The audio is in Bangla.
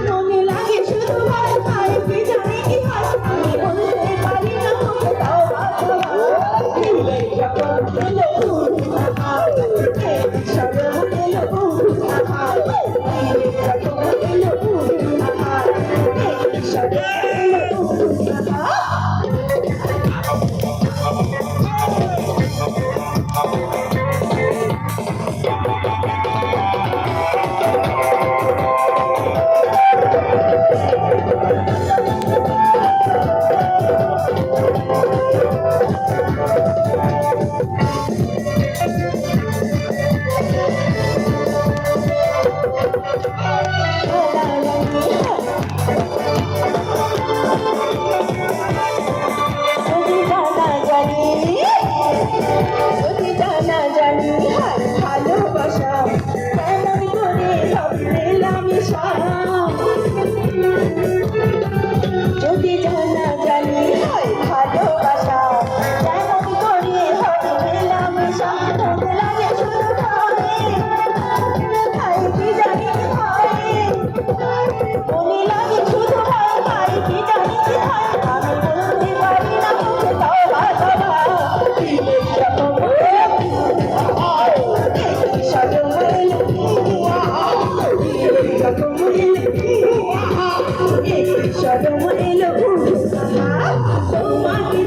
মনে লাগে শুধু ভয় ভয়, কি জানি কি হয় আমি বলতে পারি না মুখে, তাও ভালোবাসা কেমন করে ভাবলাম যদি জানা জানি হয় ভালোবাসা কেমন করে ভাবলাম লাগে শুধু ভাই কি জানি হয় মনে লাগে শুধু ভাই কি জানি হয় আমি বলতে পারি না মুখে, তাও তোমাকে